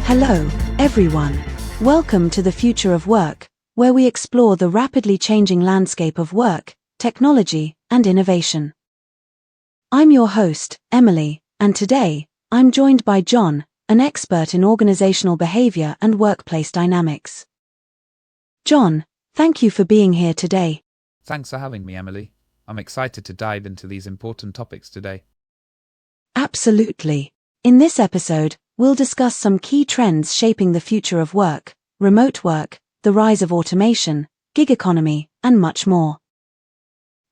Hello, everyone. Welcome to the Future of Work, where we explore the rapidly changing landscape of work, technology, and innovation. I'm your host, Emily, and today, I'm joined by John, an expert in organizational behavior and workplace dynamics. John, thank you for being here today. Thanks for having me, Emily. I'm excited to dive into these important topics today. Absolutely. In this episode, we'll discuss some key trends shaping the future of work, remote work, the rise of automation, gig economy, and much more.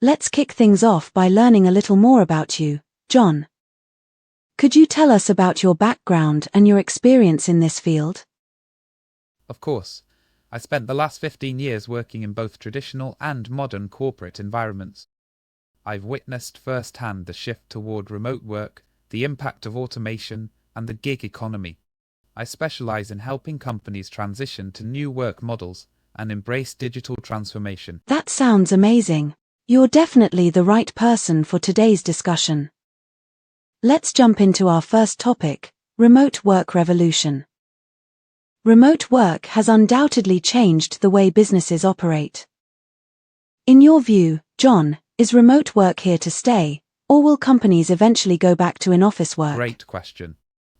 Let's kick things off by learning a little more about you, John. Could you tell us about your background and your experience in this field? Of course, I spent the last 15 years working in both traditional and modern corporate environments. I've witnessed firsthand the shift toward remote work, the impact of automation, and the gig economy. I specialize in helping companies transition to new work models and embrace digital transformation. That sounds amazing. You're definitely the right person for today's discussion. Let's jump into our first topic, remote work revolution. Remote work has undoubtedly changed the way businesses operate. In your view, John, is remote work here to stay, or will companies eventually go back to in-office work? Great question.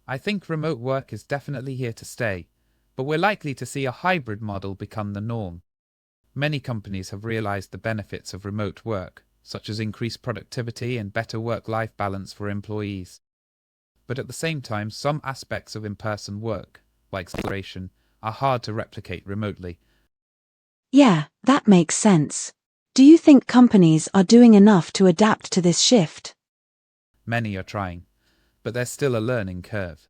I think remote work is definitely here to stay, but we're likely to see a hybrid model become the norm. Many companies have realized the benefits of remote work, such as increased productivity and better work-life balance for employees. But at the same time, some aspects of in-person work, like celebration, are hard to replicate remotely. Yeah, that makes sense. Do you think companies are doing enough to adapt to this shift? Many are trying, but there's still a learning curve.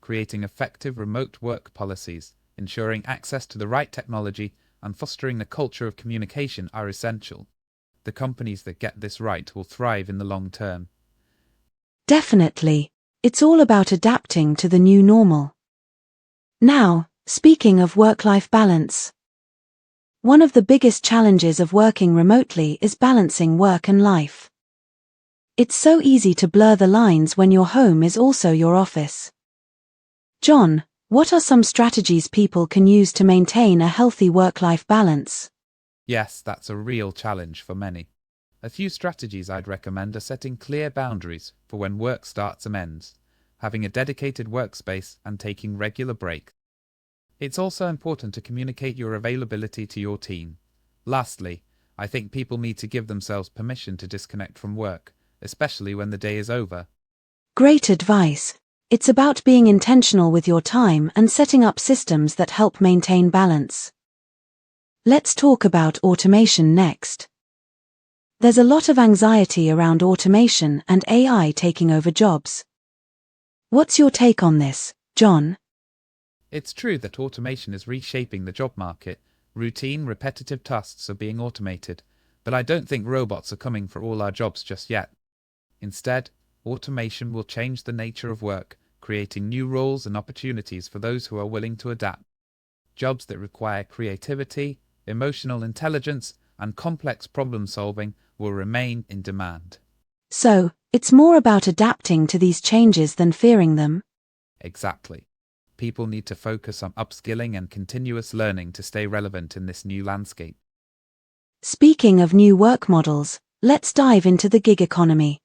Creating effective remote work policies, ensuring access to the right technology, and fostering a culture of communication are essential. The companies that get this right will thrive in the long term. Definitely. It's all about adapting to the new normal. Now, speaking of work-life balance. One of the biggest challenges of working remotely is balancing work and life. It's so easy to blur the lines when your home is also your office. John, what are some strategies people can use to maintain a healthy work-life balance? Yes, that's a real challenge for many. A few strategies I'd recommend are setting clear boundaries for when work starts and ends, having a dedicated workspace, and taking regular breaks. It's also important to communicate your availability to your team. Lastly, I think people need to give themselves permission to disconnect from work, especially when the day is over. Great advice. It's about being intentional with your time and setting up systems that help maintain balance. Let's talk about automation next. There's a lot of anxiety around automation and AI taking over jobs. What's your take on this, John? It's true that automation is reshaping the job market. Routine, repetitive tasks are being automated, but I don't think robots are coming for all our jobs just yet. Instead, automation will change the nature of work, creating new roles and opportunities for those who are willing to adapt. Jobs that require creativity, emotional intelligence, and complex problem-solving will remain in demand. So, it's more about adapting to these changes than fearing them? Exactly. People need to focus on upskilling and continuous learning to stay relevant in this new landscape. Speaking of new work models, let's dive into the gig economy.